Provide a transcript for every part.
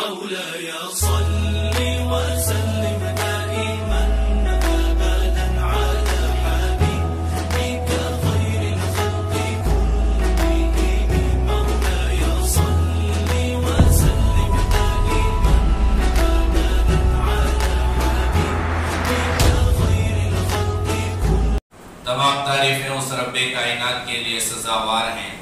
مولاي صل وسلم دائما أبدا على حبيبك خير الخلق كلهم. مولاي صل وسلم دائما أبدا على حبيبك خير الخلق كلهم. تمام تعریفیں اس رب کائنات کے لیے سزاوار ہیں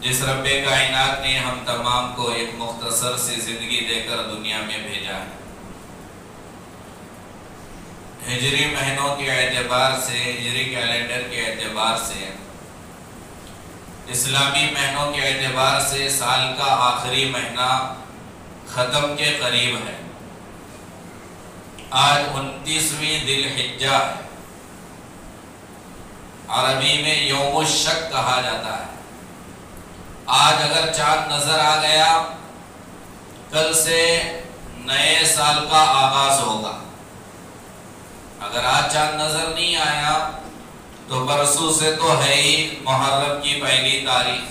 جس رب کائنات نے ہم تمام کو ایک مختصر سی زندگی دے کر دنیا میں بھیجا ہے۔ ہجری مہینوں کے اعتبار سے، ہجری کیلنڈر کے اعتبار سے، اسلامی مہینوں کے اعتبار سے سال کا آخری مہینہ ختم کے قریب ہے۔ آج 29ویں ذی الحجہ ہے، عربی میں یوم الشک کہا جاتا ہے۔ آج اگر چاند نظر آ گیا، کل سے نئے سال کا آغاز ہوگا۔ اگر آج چاند نظر نہیں آیا تو پرسوں سے تو ہے ہی محرم کی پہلی تاریخ۔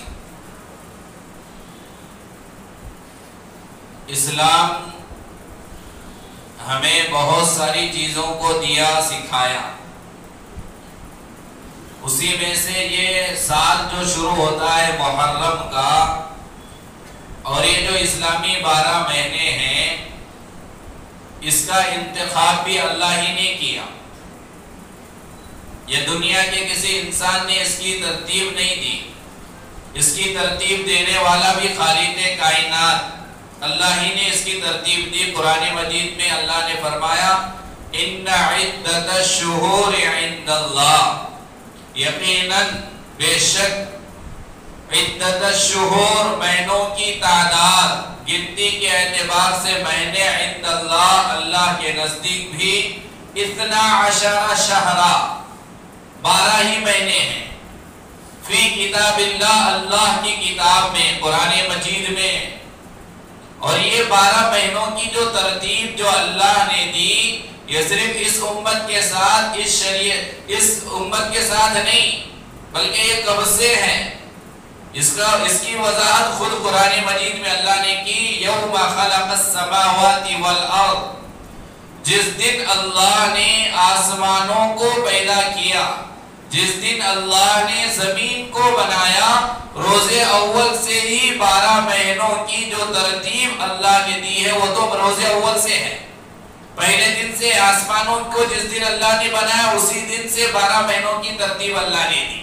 اسلام ہمیں بہت ساری چیزوں کو دیا، سکھایا۔ اسی میں سے یہ سال جو شروع ہوتا ہے محرم کا، اور یہ جو اسلامی 12 مہینے ہیں، اس کا انتخاب بھی اللہ ہی نے کیا۔ یہ دنیا کے کسی انسان نے اس کی ترتیب نہیں دی، اس کی ترتیب دینے والا بھی خالق کائنات اللہ ہی نے اس کی ترتیب دی۔ قرآن مجید میں اللہ نے فرمایا ان عدت الشہور عند اللہ، یقیناً بے شک عدت الشہور مہینوں کی تعداد، گنتی کے اعتبار سے مہینے عند اللہ، اللہ کے نزدیک بھی 12 شہرا، 12 ہی مہینے ہیں۔ فی کتاب اللہ، اللہ کی کتاب میں، قرآن مجید میں۔ اور یہ 12 مہینوں کی جو ترتیب جو اللہ نے دی، یہ صرف اس امت کے ساتھ، اس امت کے ساتھ نہیں، بلکہ یہ کب سے ہے۔ اس کی وضاحت خود قرآن مجید میں اللہ نے کی، یوم خلق السماوات والارض، جس دن اللہ نے آسمانوں کو پیدا کیا، جس دن اللہ نے زمین کو بنایا، روز اول سے ہی 12 مہینوں کی جو ترتیب اللہ نے دی ہے وہ تو روز اول سے ہے۔ پہلے دن سے آسمانوں کو جس دن اللہ نے بنایا، اسی دن سے 12 مہینوں کی ترتیب اللہ نے دی۔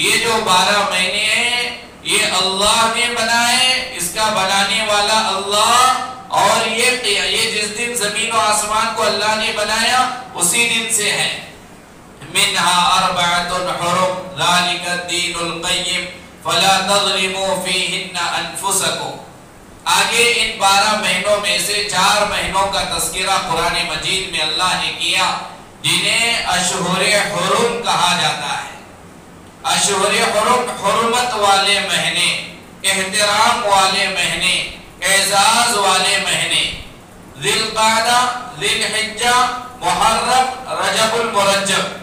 یہ جو 12 مہینے ہیں، یہ اللہ نے بنائے، اس کا بنانے والا اللہ، اور یہ جس دن زمین و آسمان کو اللہ نے بنایا اسی دن سے ہے۔ منها 4 حرم ذلك الدین القیم فلا تظلموا فیہن انفسکم۔ آگے ان 12 مہینوں میں سے 4 مہینوں کا تذکرہ قرآن مجید میں اللہ نے کیا، جنہیں اشہر حرم کہا جاتا ہے۔ اشہر حرم، حرمت والے مہینے، احترام والے مہینے، اعزاز والے مہینے، ذی القعدہ، ذی الحجہ، محرم، رجب المرجب،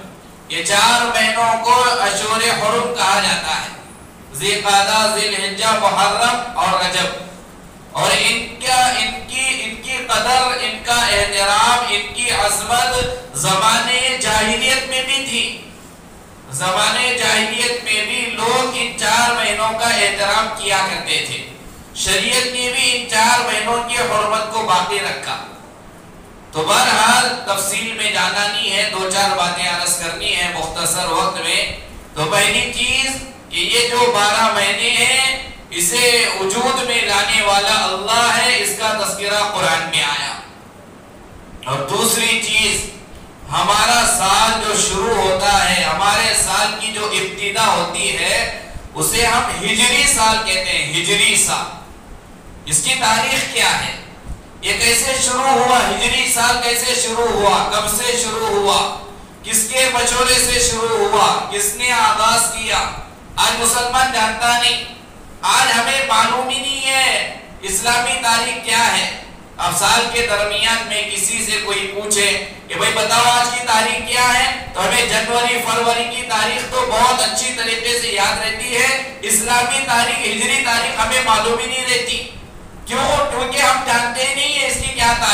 یہ 4 مہینوں کو اشہر حرم کہا جاتا ہے۔ ذی القعدہ، ذی الحجہ، محرم اور رجب۔ اور ان کی قدر، ان کا احترام، ان کی عظمت زمانے جاہلیت میں بھی تھی۔ زمانے جاہلیت میں بھی لوگ ان 4 مہینوں کا احترام کیا کرتے تھے۔ شریعت نے بھی ان 4 مہینوں کی حرمت کو باقی رکھا۔ تو بہرحال تفصیل میں جانا نہیں ہے، 2-4 باتیں عرض کرنی ہے مختصر وقت میں۔ تو پہلی چیز کہ یہ جو 12 مہینے ہیں، اسے وجود میں لانے والا اللہ ہے، اس کا تذکرہ قرآن میں آیا۔ اور دوسری چیز، ہمارا سال جو شروع ہوتا ہے، ہمارے سال کی جو ابتدا ہوتی ہے، اسے ہم ہجری سال کہتے ہیں، ہجری سال۔ اس کی تاریخ کیا ہے؟ یہ کیسے شروع ہوا؟ ہجری سال کیسے شروع ہوا؟ کب سے شروع ہوا؟ کس کے مشورے سے شروع ہوا؟ کس نے آغاز کیا؟ آج مسلمان جانتا نہیں، آج ہمیں معلوم ہی نہیں ہے اسلامی تاریخ کیا ہے۔ اب سال کے درمیان میں کسی سے کوئی پوچھے کہ بھائی بتاؤ آج کی تاریخ کیا ہے، تو ہمیں جنوری فروری کی تاریخ تو بہت اچھی طریقے سے یاد رہتی ہے، اسلامی تاریخ، ہجری تاریخ ہمیں معلوم ہی نہیں رہتی۔ کیوں؟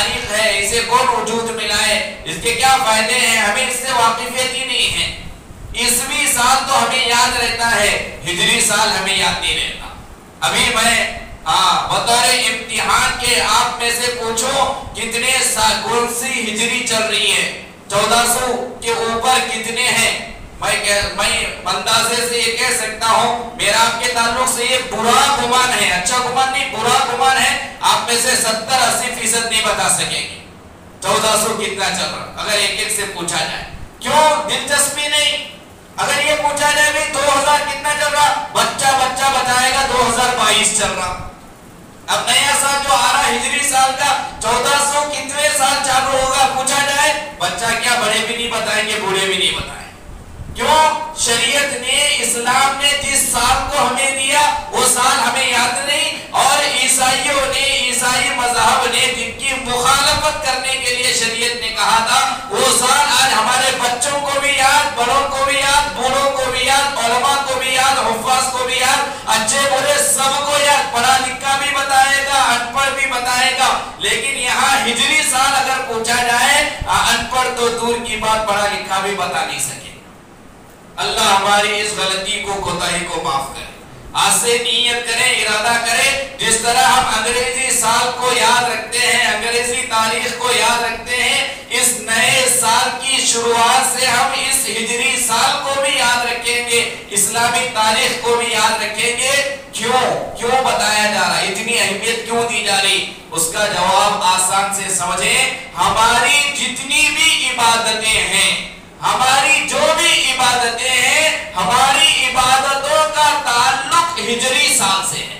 تاریخ ہے، اسے کون وجود ملا ہے، اس کے کیا فائدے ہیں، ہمیں اس سے واقفیت ہی نہیں ہے۔ عیسوی سال تو ہمیں یاد رہتا ہے، ہجری سال ہمیں یاد نہیں رہتا۔ ابھی میں بطور امتحان کے آپ میں سے پوچھو کتنے کون سی ہجری چل رہی ہے، 1400 کے اوپر کتنے ہیں؟ میں اندازے سے یہ کہہ سکتا ہوں، میرا آپ کے تعلق سے یہ برا گمان ہے، اچھا گمان نہیں، برا گمان ہے، آپ میں سے 70-80% نہیں بتا سکیں گے 1400 کتنا چل رہا اگر ایک ایک سے پوچھا جائے۔ کیوں؟ دلچسپی نہیں۔ اگر یہ پوچھا جائے بھی 2000 کتنا چل رہا، بچہ بتائے گا 2022 چل رہا۔ اب نیا سال جو آ رہا ہجری سال کا 1400 کتنے سال چالو ہوگا پوچھا جائے، بچہ کیا بڑے بھی نہیں بتائیں گے، بوڑھے بھی نہیں بتائیں۔ کیوں؟ شریعت نے، اسلام نے جس سال کو ہمیں دیا وہ سال ہمیں یاد نہیں، اور عیسائیوں نے، عیسائی مذہب نے جن کی مخالفت کرنے کے لیے شریعت نے کہا تھا وہ سال آج ہمارے بچوں کو بھی یاد، بڑوں کو بھی یاد، بوڑھوں کو بھی یاد، علماء کو بھی یاد، حفاظ کو بھی یاد، اچھے برے سب کو یاد، پڑھا لکھا بھی بتائے گا، ان پڑھ بھی بتائے گا۔ لیکن یہاں ہجری سال اگر پوچھا جائے، ان پڑھ تو دور کی بات، پڑھا لکھا بھی بتا نہیں سکے۔ اللہ ہماری اس غلطی کو، کوتاہی کو معاف کرے۔ آج سے نیت کریں، ارادہ کریں، جس طرح ہم انگریزی سال کو یاد رکھتے ہیں، انگریزی تاریخ کو یاد رکھتے ہیں، اس نئے سال کی شروعات سے ہم اس ہجری سال کو بھی یاد رکھیں گے، اسلامی تاریخ کو بھی یاد رکھیں گے۔ کیوں بتایا جا رہا ہے، اتنی اہمیت کیوں دی جا رہی؟ اس کا جواب آسان سے سمجھیں، ہماری جتنی بھی عبادتیں ہیں، ہماری جو بھی عبادتیں ہیں، ہماری عبادتوں کا تعلق ہجری سال سے ہے،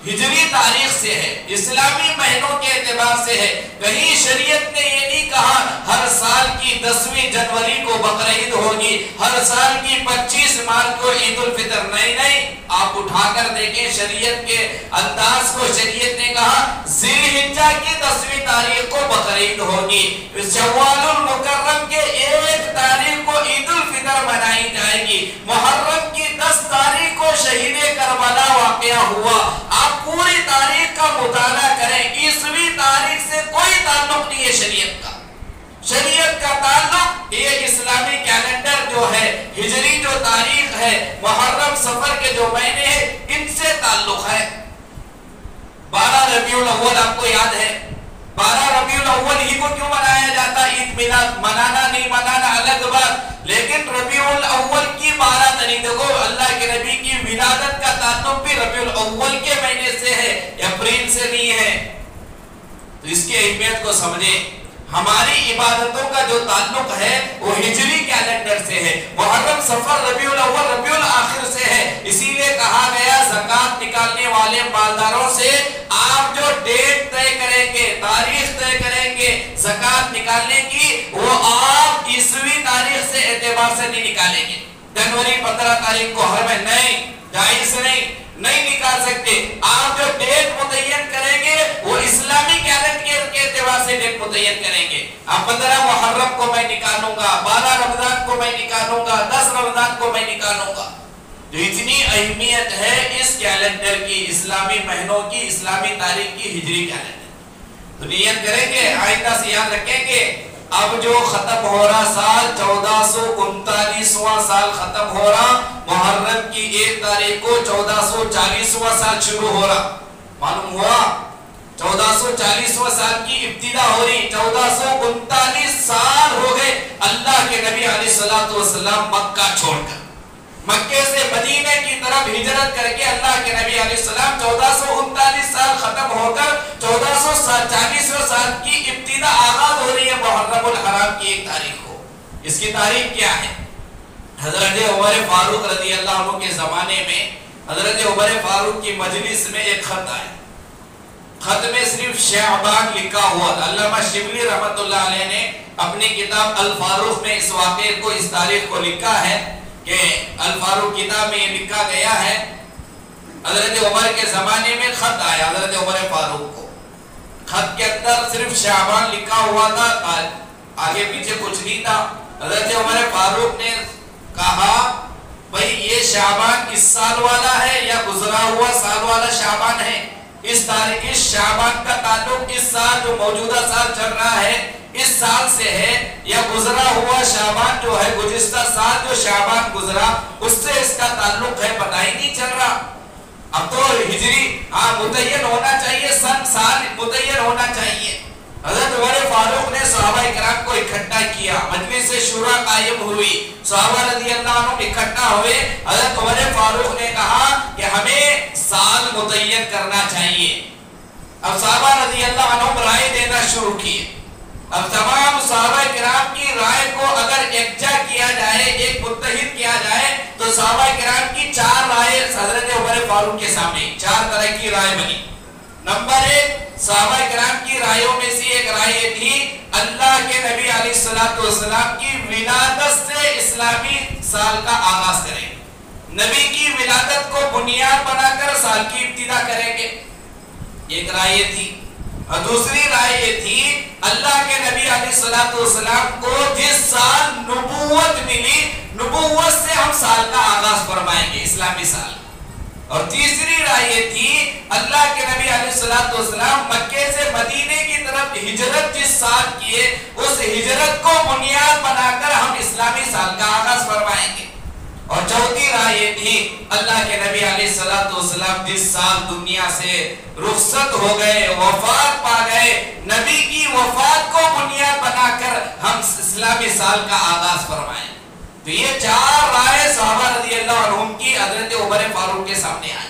ہجری تاریخ سے ہے، اسلامی مہینوں کے اعتبار سے ہے۔ کہیں شریعت نے یہ نہیں کہا ہر سال کی 10ویں جنوری کو بقرعید ہوگی، ہر سال کی 25 مارچ کو عید الفطر، نہیں، آپ اٹھا کر دیکھیں شریعت کے انداز کو۔ شریعت نے کہا ذی الحجہ کی 10ویں تاریخ کو بقرعید ہوگی، شوال المکرم کے 1 تاریخ کو عید الفطر منائی جائے گی، محرم کی 10 تاریخ کو شہید کربلا واقعہ ہوا۔ آپ پوری تاریخ کا مطالعہ کریں، عیسوی تاریخ سے کوئی تعلق نہیں ہے شریعت کا۔ شریعت کا تعلق یہ اسلامی کیلنڈر جو ہے، ہجری جو تاریخ ہے، محرم صفر کے جو مہینے ہیں، ان سے تعلق ہے۔ 12 ربیع الاول آپ کو یاد ہے، 12 ربیع الاول ہی کو کیوں منایا جاتا؟ عید میلاد منانا نہیں منانا الگ بات، لیکن ربیع الاول کی 12 تاریخ کو اللہ کے نبی کی ولادت کا تعلق بھی ربیع الاول کے مہینے سے ہے، اپریل سے نہیں ہے۔ تو اس کی اہمیت کو سمجھیں۔ ہماری عبادتوں کا جو تعلق ہے وہ ہجری کیلنڈر سے ہے، محرم صفر ربیع الاول ربیع الاخر سے ہے۔ اسی لیے کہا گیا زکوٰۃ نکالنے والے مالداروں سے آپ جو ڈیٹ طے کریں گے، تاریخ طے کریں گے زکوٰۃ نکالنے کی، وہ آپ عیسوی تاریخ سے اعتبار سے نہیں نکالیں گے۔ جنوری 15 تاریخ کو ہر میں نہیں، جائز نہیں نکال سکتے۔ آپ جو ڈیٹ متعین کریں گے وہ اسلامی کیلنڈر کے اعتبار سے ڈیٹ متعین کریں گے۔ اب 15 محرم کو میں نکالوں گا، 12 رمضان کو میں نکالوں گا، 10 رمضان کو میں نکالوں گا۔ جو اتنی اہمیت ہے اس کیلنڈر کی، اسلامی مہینوں کی، اسلامی تاریخ کی، ہجری کیلنڈر، تو نیت کریں گے، آئندہ سے یاد رکھیں گے۔ اب جو ختم ہو رہا سال 1439واں سال ختم ہو رہا، محرم کی 1 تاریخ کو 1440واں سال شروع ہو رہا، معلوم ہوا 1440واں سال کی ابتدا ہو رہی، 1439 سال ہو گئے اللہ کے نبی علیہ السلام مکہ چھوڑ کر، مکے سے مدینے کی طرف ہجرت کر کے اللہ کے نبی علیہ السلام 1439 سال ختم ہو کر 1440 سال کی ابتدا آغاز ہو رہی ہے محرم الحرام کی 1 تاریخ کو۔ اس کی تاریخ کیا ہے؟ حضرت عمر فاروق رضی اللہ عنہ کے زمانے میں حضرت عمر فاروق کی مجلس میں ایک خط آئے، خط میں صرف شعبان لکھا ہوا تھا۔ علامہ شبلی رحمت اللہ علیہ نے اپنی کتاب الفاروق میں اس واقعے کو، اس تاریخ کو لکھا ہے کہ الفاروق کتاب میں یہ لکھا گیا ہے حضرت عمر کے زمانے میں خط آیا حضرت عمر فاروق کو، خط کے اندر صرف شعبان لکھا ہوا تھا، آگے پیچھے کچھ نہیں تھا۔ حضرت عمر فاروق نے کہا بھئی یہ شعبان اس سال والا ہے یا گزرا ہوا سال والا شعبان ہے؟ اس شعبان کا تعلق اس سال جو موجودہ سال چل رہا ہے اس سال سے ہے یا گزرا ہوا شعبان جو ہے گزشتہ سال جو شعبان گزرا اس سے اس کا تعلق ہے پتہ ہی نہیں چل رہا. اب تو ہجری متعین ہونا چاہیے, سال متعین ہونا چاہیے. حضرت عمر فاروق نے صحابہ کرام کو اکٹھا کیا, مجلس شورا قائم ہوئی, صحابہ رضی اللہ عنہ اکٹھا ہوئے. حضرت عمر فاروق نے کہا کہ ہمیں سال متعین کرنا چاہیے. اب صحابہ رضی اللہ عنہ رائے دینا شروع کیے. اب تمام صحابہ کرام کی رائے کو اگر یکجا کیا جائے, ایک متحد کیا جائے, تو صحابہ کرام کی 4 رائے حضرت عمر فاروق کے سامنے 4 طرح کی رائے بنی. نمبر 1, صحابہ کرام کی رائیوں میں سے ایک رائے تھی اللہ کے نبی علیہ السلام کی ولادت سے اسلامی سال کا آغاز کریں گے, نبی کی ولادت کو بنیاد بنا کر سال کی ابتدا کریں گے. ایک رائے تھی. اور دوسری رائے یہ تھی اللہ کے نبی علیہ السلام کو جس سال نبوت ملی, نبوت سے ہم سال کا آغاز فرمائیں گے, اسلامی سال. اور تیسری رائے یہ تھی اللہ کے نبی علیہ السلام مکے سے مدینے کی طرف ہجرت جس سال کیے اس ہجرت کو بنیاد بنا کر ہم اسلامی سال کا آغاز فرمائیں گے. اور چوتھی رائے یہ تھی اللہ کے نبی علیہ السلام جس سال دنیا سے رخصت ہو گئے, وفات پا گئے, نبی کی وفات کو بنیاد بنا کر ہم اسلامی سال کا آغاز فرمائیں. تو یہ 4 رائے صحابہ رضی اللہ عنہم کی حضرت عمر فاروق کے سامنے آئی.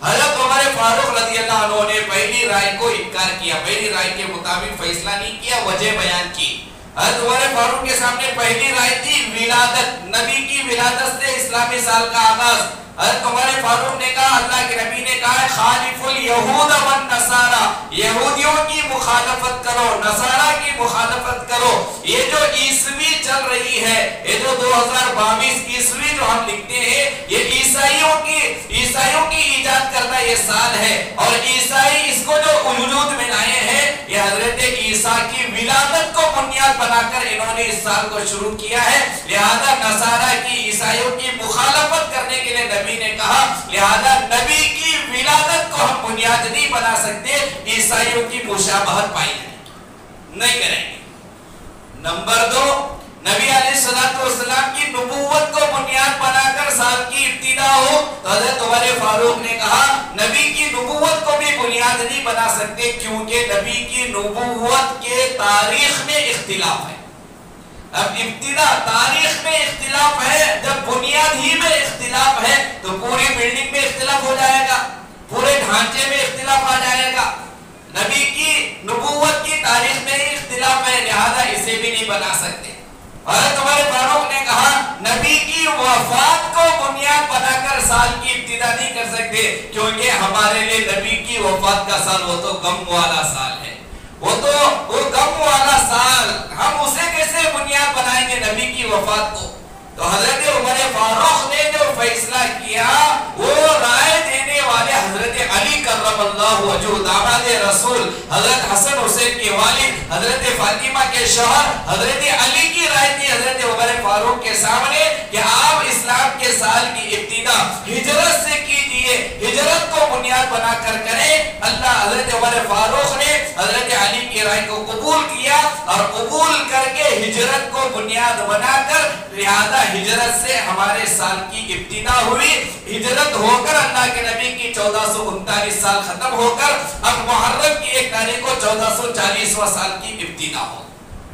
حضرت عمر فاروق رضی اللہ عنہ نے پہلی رائے کو انکار کیا, پہلی رائے کے مطابق فیصلہ نہیں کیا, وجہ بیان کی. حضرت عمر فاروق کے سامنے پہلی رائے تھی ولادت, نبی کی ولادت سے اسلامی سال کا آغاز. حضرت عمر فاروق نے کہا اللہ کے نبی نے کہا خالف الیہود والنصارى, یہودیوں کی مخالفت کرو, نصارہ کی مخالفت کرو. یہ جو عیسوی چل رہی ہے, یہ جو 2022 عیسوی جو ہم لکھتے ہیں, یہ عیسائیوں کی ایجاد کردہ یہ سال ہے, اور عیسائی اس کو جو وجود میں لائے ہیں یہ حضرت عیسیٰ کی ولادت کو بنیاد بنا کر انہوں نے اس سال کو شروع کیا ہے. لہذا نصارہ کی, عیسائیوں کی مخالفت کرنے کے لیے نبی نے کہا لہذا نبی کی ولادت کو ہم بنیاد نہیں بنا سکتے, عیسائیوں کی مشابہت پائی نہیں کریں گے. نمبر 2, نبی علیہ السلام کی نبوت کو بنیاد بنا کر سال کی ابتدا ہو. تو حضرت عمر فاروق نے کہا نبی کی نبوت کو بھی بنیاد نہیں بنا سکتے, کیونکہ نبی کی نبوت کے تاریخ میں اختلاف ہے. اب ابتدا تاریخ میں اختلاف ہے, جب بنیاد ہی میں اختلاف ہے تو پوری بلڈنگ میں اختلاف ہو جائے گا, پورے ڈھانچے میں اختلاف آ جائے گا. نبی کی نبوت کی تاریخ میں ہی اختلاف ہے, لہذا اسے بھی نہیں بنا سکتے. حضرت عمر فاروق نے کہا نبی کی وفات کو بنیاد بنا کر سال کی ابتدا نہیں کر سکتے, کیونکہ ہمارے لیے نبی کی وفات کا سال وہ تو غم والا سال ہے, وہ غم والا سال, ہم اسے کیسے بنیاد بنائیں گے نبی کی وفات کو. تو حضرت عمر فاروق نے جو فیصلہ کیا وہ رائے دینے والے حضرت علی کرم اللہ وجہہ, داماد رسول, حضرت حسن حسین کے والد, حضرت فاطمہ کے شوہر, حضرت علی کی رائے تھی حضرت عمر فاروق کے سامنے کہ آپ اسلام کے سال کی ابتدا ہجرت سے کیجئے, ہجرت کو بنیاد بنا کر کریں. اللہ حضرت عمر فاروق نے حضرت علی کی رائے کو قبول کیا اور قبول کر کے ہجرت کو بنیاد بنا کر, لہذا ہجرت سے ہمارے سال کی ابتدا ہوئی. ہجرت ہو کر اللہ کے نبی کی 1439 سال ختم ہو کر اب محرم کی 1 تاریخ کو 1440واں سال کی ابتدا ہو.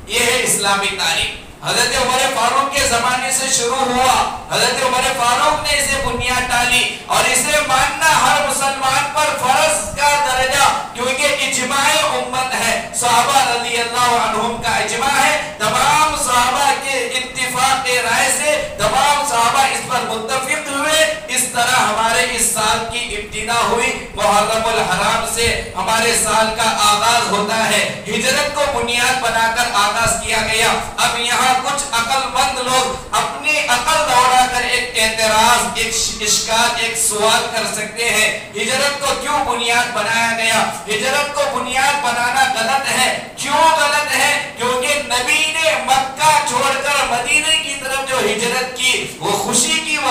یہ ہے اسلامی تاریخ. حضرت عمر فاروق کے زمانے سے شروع ہوا, حضرت عمر فاروق نے اسے بنیاد ڈالی, اور اسے ماننا ہر مسلمان پر فرض کا درجہ, کیونکہ اجماع امت ہے, صحابہ رضی اللہ عنہم کا اجماع ہے, تمام صحابہ کے اتفاق رائے سے تمام صحابہ اس پر متفق ہوئے. اس طرح ہمارے اس سال کی ابتدا ہوئی, محرم الحرام سے ہمارے سال کا آغاز ہوتا ہے. ہجرت کو بنیاد بنا کر آغاز کیا گیا. اب یہاں کچھ عقل مند لوگ اپنی عقل دوڑا کر ایک اعتراض, ایک اشکال, ایک سوال کر سکتے ہیں, ہجرت کو کیوں بنیاد بنایا گیا؟ ہجرت کو بنیاد بنانا غلط ہے. کیوں غلط ہے؟ کیونکہ نبی نے مکہ چھوڑ کر مدینے کی طرف جو ہجرت کی وہ خوشی کی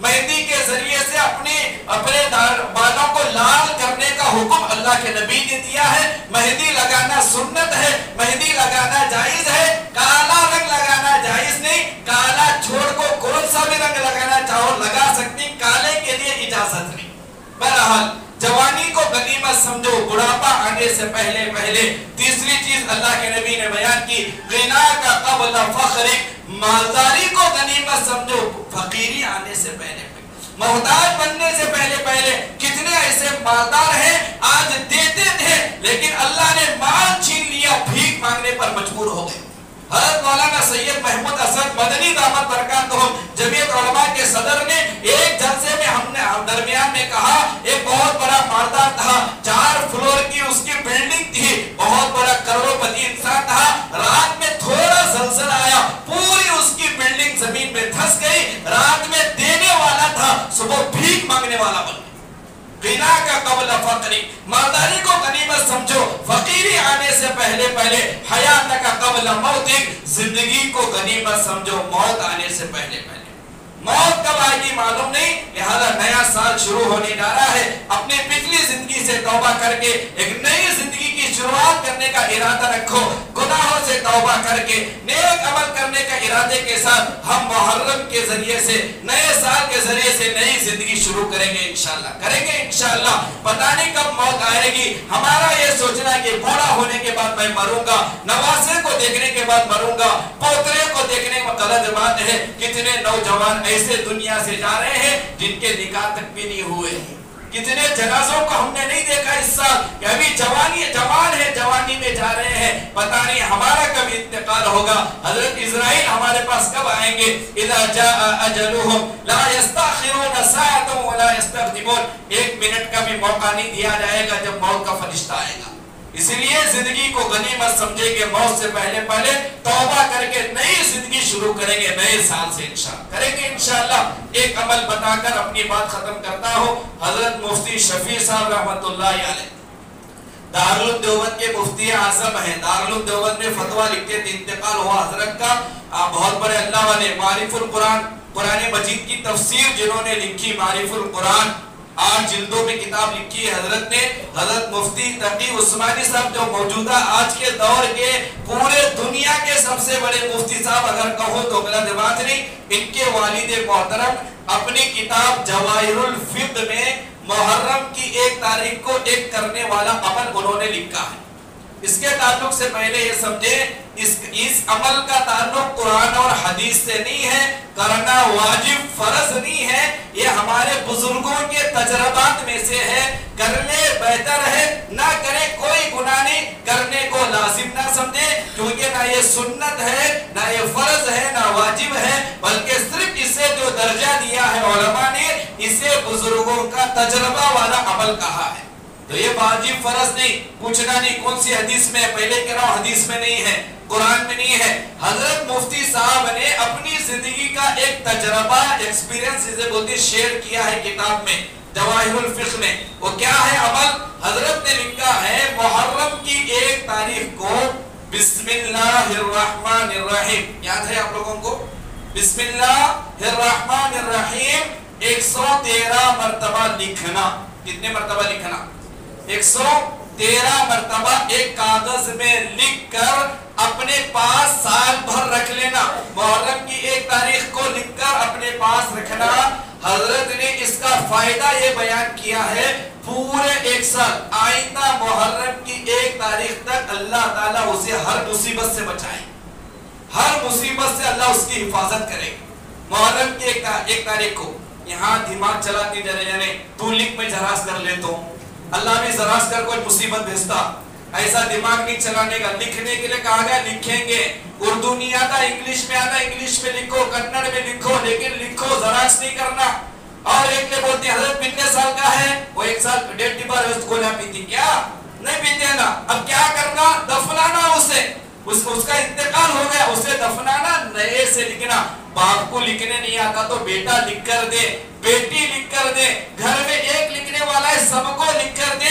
مہندی کے ذریعے سے اپنے بالوں کو لال کرنے کا حکم اللہ کے نبی نے دیا ہے. مہندی لگانا سنت ہے, مہندی لگانا جائز ہے. کالا رنگ لگانا جائز نہیں, کالا چھوڑ کو کون سا بھی رنگ لگانا چاہو لگا سکتی, کالے کے لیے اجازت نہیں. بہرحال جوانی کو غنیمت سمجھو بڑھاپا آنے سے پہلے پہلے. تیسری چیز اللہ کے نبی نے بیان کی, غنا کا قبل فخر, مالداری کو غنیمت سمجھو فقیری آنے سے پہلے پہلے, محتاج بننے سے پہلے پہلے. کتنے ایسے مالدار ہیں آج دیتے تھے لیکن اللہ نے مال چھین لیا, بھیک مانگنے پر مجبور ہو گئے. حضرت مولانا سید محمود اسد مدنی دامت برکاتہم جمعیت علماء کے صدر نے ایک جلسے میں ہم نے درمیان میں کہا, ایک بہت بڑا مالدار تھا, 4 فلور کی اس کی بلڈنگ تھی, بہت بڑا کروڑ پتی انسان تھا. رات میں تھوڑا زلزلہ آیا, پوری اس کی بلڈنگ زمین میں دھس گئی. رات میں دینے والا تھا, صبح بھیک مانگنے والا بن گیا. غنا کا قبل فقری, مالداری کو غنیمت سمجھو فقیری آنے سے پہلے پہلے. حیات کا قبل موت, زندگی کو غنیمت سمجھو موت آنے سے پہلے پہلے. موت کب آئے گی معلوم نہیں, لہذا نیا سال شروع ہونے جا رہا ہے. اپنی پچھلی زندگی سے توبہ کر کے ایک نئی زندگی کی شروعات کرنے کا ارادہ رکھو. گناہوں سے توبہ کر کے نیک عمل کرنے کا ارادے کے ساتھ ہم محرم کے ذریعے سے نئے سال کے ذریعے سے نئی زندگی شروع کریں گے انشاءاللہ. کریں گے انشاءاللہ. پتہ نہیں کب موت آئے گی. ہمارا یہ سوچنا کہ بوڑھا ہونے کے بعد میں مروں گا, نواسے کو دیکھنے کے بعد مروں گا, پوترے کو دیکھنے میں غلط بات ہے. کتنے نوجوان ایسے دنیا سے جا رہے ہیں جن کے نکاح تک بھی نہیں ہوئے ہیں. کتنے جنازوں کو ہم نے نہیں دیکھا اس سال کہ ابھی جوان ہے, جوانی میں جا رہے ہیں. پتہ نہیں ہمارا کب انتقال ہوگا. حضرت اسرائیل ہمارے پاس کب آئیں گے؟ اذا جاء اجلهم لا يستأخرون ساعة ولا يستقدمون. 1 منٹ کا بھی موقع نہیں دیا جائے گا جب موت کا فرشتہ آئے گا. اسی لیے زندگی کو غنیمت سمجھے کہ موت سے پہلے پہلے توبہ کر کے نئی زندگی شروع کریں گے نئے سال سے انشاءاللہ. کریں گے انشاءاللہ. ایک عمل بتا کر اپنی بات ختم کرتا ہوں. حضرت مفتی شفیع صاحب رحمت اللہ علیہ دارالعلوم دیوبند کے مفتی اعظم ہیں. دارالعلوم دیوبند میں فتویٰ لکھتے تھے, انتقال ہوا حضرت کا. بہت بڑے اللہ والے, معرف القرآن, قرآن مجید کی تفسیر جنہوں نے لکھی, معرف القرآن 8 جلدوں میں کتاب لکھی ہے حضرت نے. حضرت مفتی تقی عثمانی صاحب جو موجودہ آج کے دور کے پورے دنیا کے سب سے بڑے مفتی صاحب اگر کہو تو غلط بات نہیں. ان کے والد محترم اپنی کتاب جواہر الفقہ میں محرم کی 1 تاریخ کو ایک کرنے والا عمل انہوں نے لکھا ہے. اس کے تعلق سے پہلے یہ سمجھے, اس عمل کا تعلق قرآن اور حدیث سے نہیں ہے, کرنا واجب فرض نہیں ہے, یہ ہمارے بزرگوں کے تجربات میں سے ہے. کرنے بہتر ہے, نہ کرے کوئی گناہ نہیں, کرنے کو لازم نہ سمجھے کیونکہ نہ یہ سنت ہے, نہ یہ فرض ہے, نہ واجب ہے, بلکہ صرف اسے جو درجہ دیا ہے علماء نے, اسے بزرگوں کا تجربہ والا عمل کہا ہے. تو یہ واجب فرض نہیں. پوچھنا نہیں کون سی حدیث میں, پہلے کہہ رہا ہوں حدیث میں نہیں ہے, قرآن میں نہیں ہے. حضرت مفتی صاحب نے اپنی زندگی کا ایک تجربہ, ایکسپیرینس اسے بولتے شیئر کیا ہے کتاب میں جواہر الفقہ میں. وہ کیا ہے عمل؟ حضرت نے لکھا ہے محرم کی 1 تاریخ کو بسم اللہ الرحمن الرحیم, یاد ہے آپ لوگوں کو؟ بسم اللہ الرحمن الرحیم 113 مرتبہ لکھنا. کتنے مرتبہ لکھنا؟ 113 مرتبہ ایک کاغذ میں لکھ کر اپنے پاس سال بھر رکھ لینا. محرم کی 1 تاریخ کو لکھ کر اپنے پاس رکھنا. حضرت نے اس کا فائدہ یہ بیان کیا ہے, پورے 1 سال آئندہ محرم کی 1 تاریخ تک اللہ تعالیٰ اسے ہر مصیبت سے بچائے, ہر مصیبت سے اللہ اس کی حفاظت کرے. محرم کی 1 تاریخ کو یہاں دماغ چلاتی جانے تو لکھ میں جراس کر لیتا ہوں, اللہ بھی زراس کر کوئی مصیبت بھیجتا. ایسا دماغ نہیں چلانے کا. لکھنے کے لیے کہا گیا لکھیں گے. اردو نہیں آتا, انگلش میں آتا, انگلش میں لکھو, کنڑ میں لکھو, لیکن لکھو, زراس نہیں کرنا. اور ایک نے بولتے ہیں حضرت کتنے سال کا ہے, وہ 1 سال ڈیٹ ڈبا رست کو نہ پیتی, کیا نہیں پیتے نا. اب کیا کرنا؟ دفنانا اسے. اس کا انتقال ہو گیا, اسے دفنانا, نئے سے لکھنا. باپ کو لکھنے نہیں آتا تو بیٹا لکھ کر دے, بیٹی لکھ کر دے, گھر میں ایک لکھنے والا ہے سب کو لکھ کر دے,